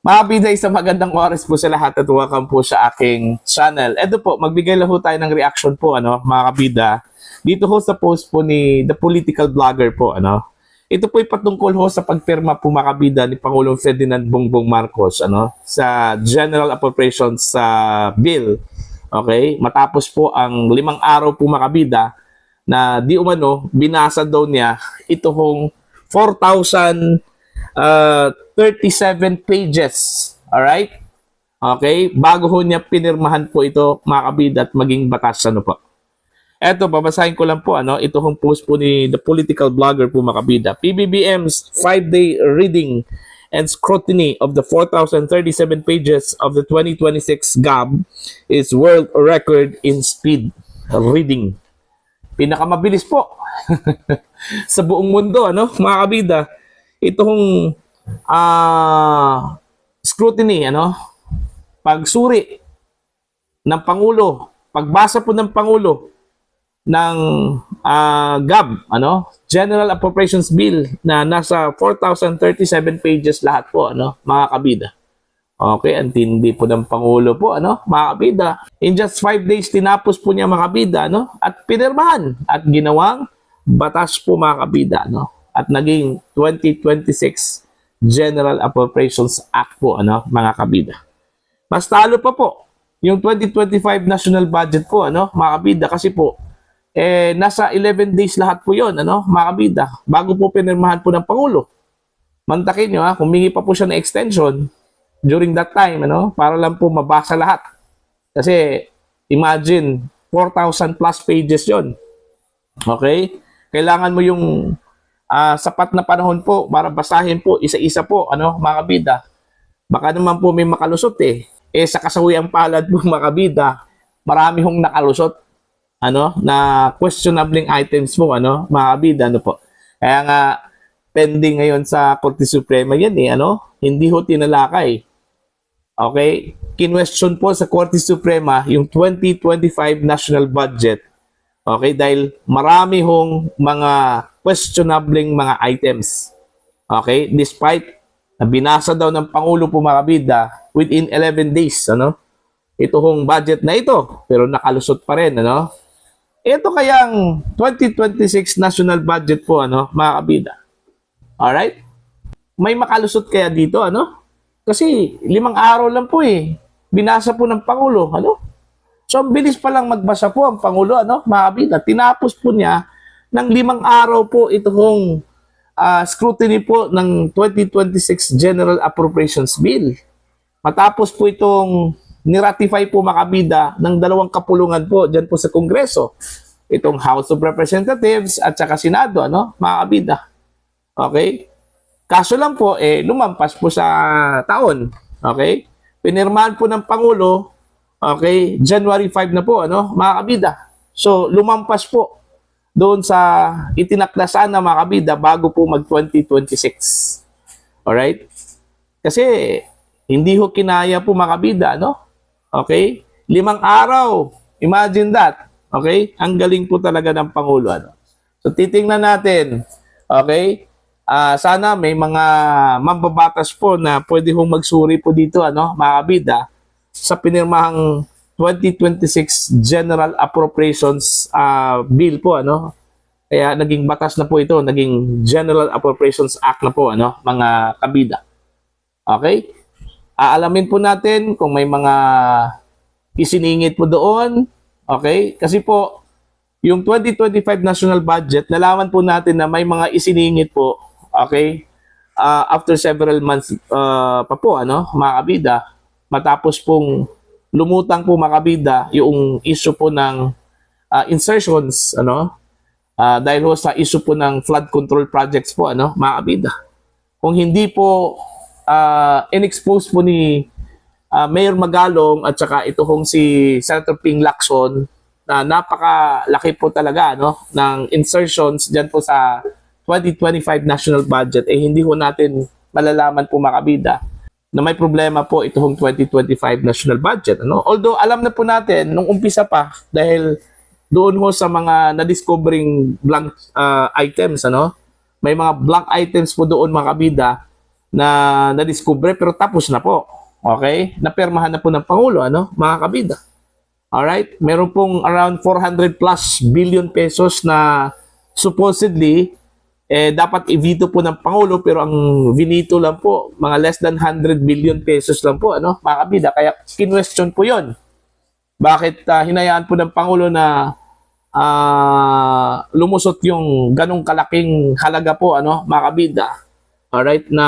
Mga kabida, isang magandang oras po sa lahat at welcome po sa aking channel. Ito po, magbigay lang po tayo ng reaction po, mga kabida. Dito ho sa post po ni The Political Blogger po, Ito po ay patungkol ho sa pagpirma po, mga kabida, ni Pangulong Ferdinand Bongbong Marcos, sa General Appropriations sa Bill. Okay? Matapos po ang 5 araw po, mga kabida, na di umano, binasa daw niya ito hong 4,037 pages. Alright? Okay? Bago ho niya pinirmahan po ito, mga kabida, at maging batas. Po? Eto, babasahin ko lang po. Ito hong post po ni The Political Blogger po, mga kabida. PBBM's 5-day reading and scrutiny of the 4,037 pages of the 2026 GAB is world record in speed reading. Pinakamabilis po sa buong mundo, mga kabida. Itong scrutiny, pagsuri ng Pangulo, pagbasa po ng Pangulo ng GAB, General Appropriations Bill, na nasa 4,037 pages lahat po, mga kabida. Okay, ang tindi po ng Pangulo po, mga kabida. In just 5 days, tinapos po niya, mga kabida, at pinirmahan at ginawang batas po, mga kabida, at naging 2026 General Appropriations Act po, mga kabida. Mas talo pa po yung 2025 national budget po, mga kabida, kasi po nasa 11 days lahat po 'yon, mga kabida, bago po pinirmahan po ng Pangulo. Mantakin niyo, humingi pa po siya ng extension during that time, para lang po mabasa lahat. Kasi imagine 4,000 plus pages 'yon. Okay? Kailangan mo yung sapat na panahon po para basahin po isa-isa po, mga kabida. Baka naman po may makalusot sa kasawiang palad po, mga kabida, marami hong nakalusot, na questionable items po, mga kabida, po. Kaya nga, pending ngayon sa Korte Suprema yan, hindi ho tinalakay. Okay? Kinwestiyon po sa Korte Suprema yung 2025 national budget. Okay? Dahil marami hong mga questionable mga items. Okay? Despite na binasa daw ng Pangulo po, mga kabida, within 11 days, ito hong budget na ito, pero nakalusot pa rin, Ito kayang 2026 national budget po, mga kabida. Alright? May makalusot kaya dito, Kasi 5 araw lang po binasa po ng Pangulo, So, bilis pa lang magbasa po ang Pangulo, mga kabida. Tinapos po niya ng 5 araw po itong scrutiny po ng 2026 General Appropriations Bill. Matapos po itong niratify po, mga kabida, ng 2 kapulungan po dyan po sa Kongreso. Itong House of Representatives at saka Senado, mga kabida. Okay? Kaso lang po, lumampas po sa taon. Okay? Pinirmahan po ng Pangulo, okay, January 5 na po, mga kabida. So, lumampas po doon sa itinaklasan na, mga kabida, bago po mag-2026. Alright? Kasi, hindi ho kinaya po, mga kabida, Okay? 5 araw. Imagine that. Okay? Ang galing po talaga ng Pangulo, So, titingnan natin. Okay? Sana may mga mambabatas po na pwede hong magsuri po dito, mga kabida, sa pinirmahang 2026 General Appropriations Bill po, Kaya naging batas na po ito, naging General Appropriations Act na po, mga kabida. Okay? Aalamin po natin kung may mga isiningit po doon. Okay? Kasi po, yung 2025 national budget, nalaman po natin na may mga isiningit po, okay, after several months pa po, mga kabida, matapos pong lumutang po, mga kabida, yung issue po ng insertions, dahil ho sa issue po ng flood control projects po, mga kabida. Kung hindi po in-expose po ni Mayor Magalong at saka ito hong si Senator Ping Lacson, na napakalaki po talaga, ng insertions dyan po sa 2025 national budget, hindi ho natin malalaman po, mga kabida, na may problema po itong 2025 national budget. Although alam na po natin nung umpisa pa, dahil doon ho sa mga na-discovering blank items, may mga blank items po doon, mga kabida, na na-discover pero tapos na po. Okay? Napirmahan na po ng Pangulo, ano, mga kabida. Alright? Meron pong around 400 plus billion pesos na supposedly dapat i-veto po ng Pangulo pero ang vinito lang po, mga less than 100 billion pesos lang po, ano, mga kabida. Kaya kinwestiyon po yon. Bakit hinayaan po ng Pangulo na lumusot yung ganong kalaking halaga po, ano, mga kabida. Alright, na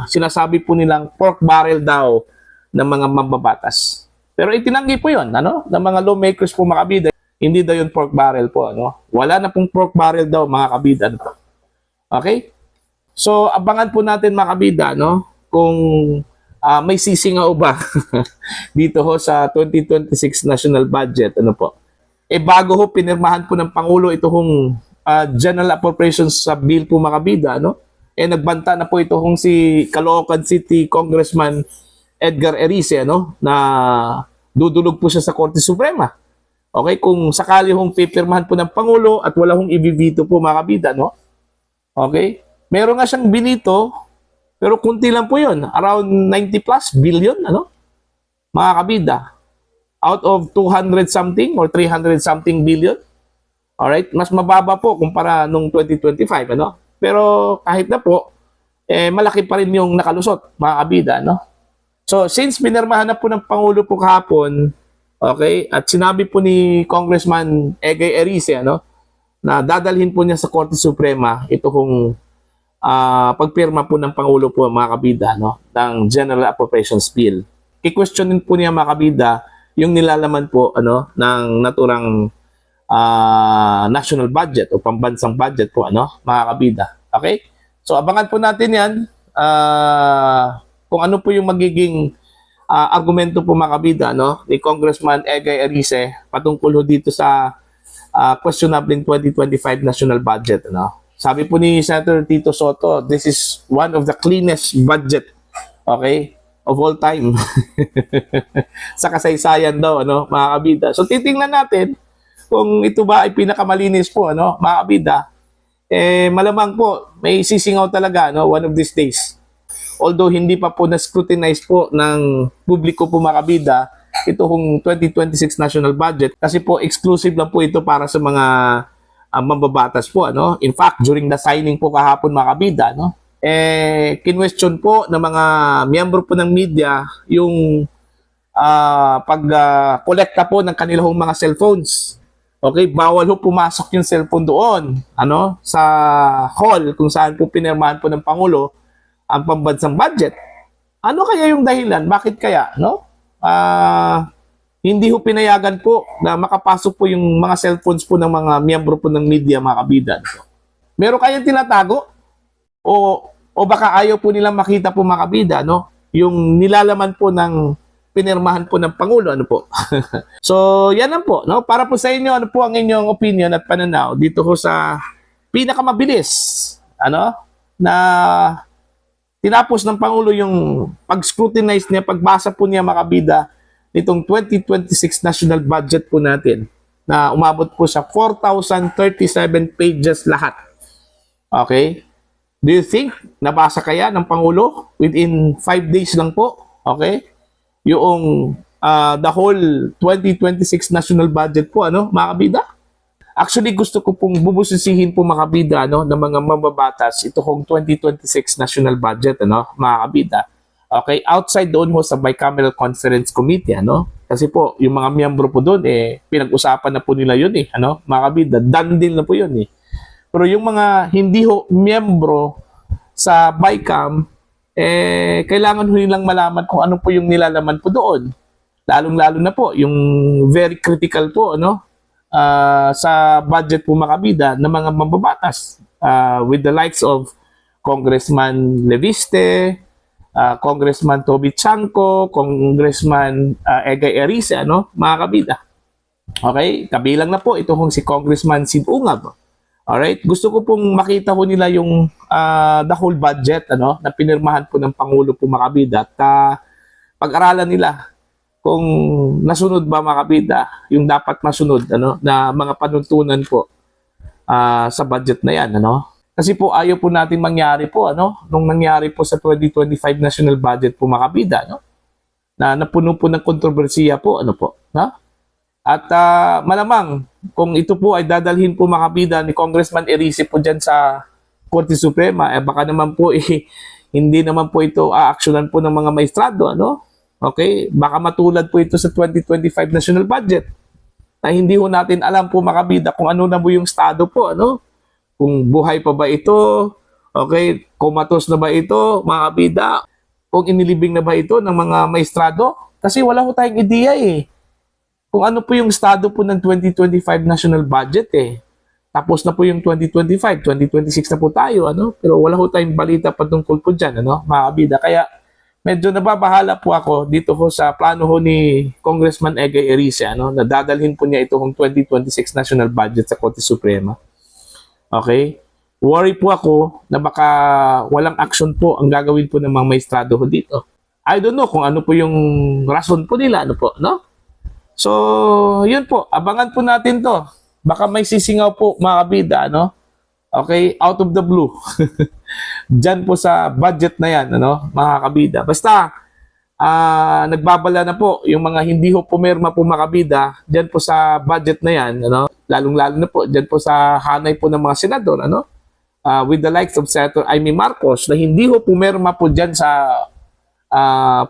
sinasabi po nilang pork barrel daw ng mga mambabatas. Pero itinanggi po yon, ano, ng mga lawmakers po, mga kabida. Hindi daw yung pork barrel po, ano. Wala na pong pork barrel daw, mga kabida. Ano po. Okay? So, abangan po natin, mga kabida, no, kung may sisingaw ba dito ho sa 2026 national budget, ano po. Bago ho pinirmahan po ng Pangulo ito hong General Appropriations sa bill po, mga kabida, no? Nagbanta na po ito hong si Caloocan City Congressman Edgar Erice, no, na dudulog po siya sa Korte Suprema. Okay, kung sakali hong pipirmahan po ng Pangulo at wala hong ibibito po, mga kabida, no? Okay? Meron nga siyang binito, pero kunti lang po yun. Around 90 plus billion, ano? Mga kabida. Out of 200 something or 300 something billion. Alright? Mas mababa po kumpara nung 2025, ano? Pero kahit na po, malaki pa rin yung nakalusot, mga kabida, no? So, since pinirmahan na po ng Pangulo po kahapon, okay, at sinabi po ni Congressman Egay Erice, ano, na dadalhin po niya sa Korte Suprema ito kung pagpirma po ng Pangulo po, mga kabida, no, ng General Appropriations Bill. I-questionin po niya, mga kabida, yung nilalaman po, ano, ng naturang national budget o pambansang budget po, ano, mga kabida. Okay? So, abangan po natin yan kung ano po yung magiging argumento po, mga kabida, no, ni Congressman Egay Erice patungkol ho dito sa questionable 2025 national budget, ano. Sabi po ni Senator Tito Soto, this is one of the cleanest budget, okay, of all time. Sa kasaysayan daw, ano, mga kabida. So titingnan natin kung ito ba ay pinakamalinis po, ano, mga kabida. Malamang po may sisingaw talaga, no, one of these days. Although hindi pa po na-scrutinize po ng publiko po, mga kabida, ito kung 2026 national budget kasi po exclusive lang po ito para sa mga mambabatas po, ano. In fact, during the signing po kahapon, mga kabida, no, kinwestiyon po ng mga miyembro po ng media yung pag-kolekta po ng kanilang mga cellphones. Okay, bawal ho pumasok yung cellphone doon, ano, sa hall kung saan po pinirmahan po ng Pangulo ang pambansang budget. Ano kaya yung dahilan? Bakit kaya, no? Hindi ho pinayagan po na makapasok po yung mga cellphones po ng mga miyembro po ng media, mga kabida. Meron kayang tinatago? O baka ayaw po nilang makita po, mga kabida, no, yung nilalaman po ng pinirmahan po ng Pangulo, ano po. So, yan lang po, no? Para po sa inyo, ano po ang inyong opinion at pananaw dito ho sa pinakamabilis, ano, na tinapos ng Pangulo yung pag-scrutinize niya, pagbasa po niya, mga kabida, nitong 2026 national budget po natin na umabot po sa 4,037 pages lahat. Okay? Do you think nabasa kaya ng Pangulo within 5 days lang po? Okay? Yung the whole 2026 national budget po, ano, mga kabida? Actually, gusto ko pong bubusisihin po, mga kabida, ano, ng mga mambabatas ito kong 2026 national budget, ano, mga kabida. Okay, outside doon ho sa Bicameral Conference Committee, ano? Kasi po, yung mga miyembro po doon, pinag-usapan na po nila yun, ano? Mga kabida, done deal na po yun, Pero yung mga hindi ho miyembro sa Bicam, kailangan ho nilang malaman kung ano po yung nilalaman po doon. Lalong-lalo na po, yung very critical po, ano? Sa budget po, mga kabida, ng mga mambabatas. With the likes of Congressman Leviste, Congressman Toby Chanco, Congressman Egay Erice, ano, mga kabida. Okay, kabilang na po ito kung si Congressman Sid Ungab. Alright, gusto ko pong makita ko nila yung the whole budget, ano, na pinirmahan po ng Pangulo po, mga kabida, at pag-aralan nila kung nasunod ba, mga kabida, yung dapat masunod, ano, na mga panuntunan po sa budget na yan, ano. Kasi po ayaw po natin mangyari po, ano, nung nangyari po sa 2025 national budget po, mga kabida, no? Na napuno po ng kontrobersiya po, ano po, no? At malamang kung ito po ay dadalhin po, mga kabida, ni Congressman Erice po dyan sa Korte Suprema, baka naman po hindi naman po ito aaksyonan po ng mga maestrado, ano? Okay? Baka matulad po ito sa 2025 national budget na hindi ho natin alam po, mga kabida, kung ano na po yung estado po, ano? Kung buhay pa ba ito, okay, kumatos na ba ito, mga kabida, kung inilibing na ba ito ng mga maestrado, kasi wala ko tayong ideya kung ano po yung estado po ng 2025 national budget Tapos na po yung 2025, 2026 na po tayo, ano? Pero wala ko tayong balita patungkol po dyan, ano, mga kabida. Kaya medyo nababahala po ako dito ho sa plano ho ni Congressman Egay Erice, ano, na dadalhin po niya ito kung 2026 national budget sa Korte Suprema. Okay? Worry po ako na baka walang action po ang gagawin po ng mga maestrado ho dito. I don't know kung ano po yung rason po nila, ano po, no? So, yun po, abangan po natin to. Baka may sisingaw po, mga kabida, no? Okay, out of the blue. Diyan po sa budget na yan, ano, mga kabida. Basta, nagbabala na po yung mga hindi ho pumirma po, mga kabida, diyan po sa budget na yan, ano? Lalong-lalo na po, dyan po sa hanay po ng mga senador, ano? With the likes of Senator Amy Marcos, na hindi ho pumirma po dyan sa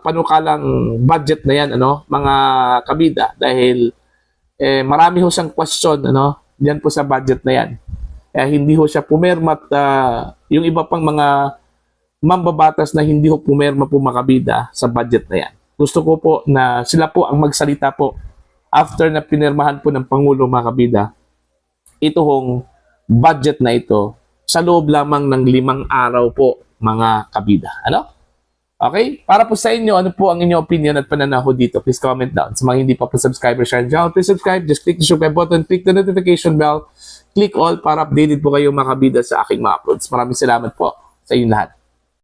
panukalang budget na yan, ano? Mga kabida, dahil marami ho siyang question, ano? Dyan po sa budget na yan. Kaya hindi ho siya pumirma at yung iba pang mga mambabatas na hindi ho pumirma po, mga kabida, sa budget na yan. Gusto ko po na sila po ang magsalita po after na pinirmahan po ng Pangulo, mga kabida, ito hong budget na ito sa loob lamang ng 5 araw po, mga kabida. Ano? Okay? Para po sa inyo, ano po ang inyong opinion at pananaw dito? Please comment down. Sa mga hindi pa po subscriber, share channel, please subscribe. Just click the subscribe button, click the notification bell, click all para updated po kayo, mga kabida, sa aking mga uploads. Maraming salamat po sa inyong lahat.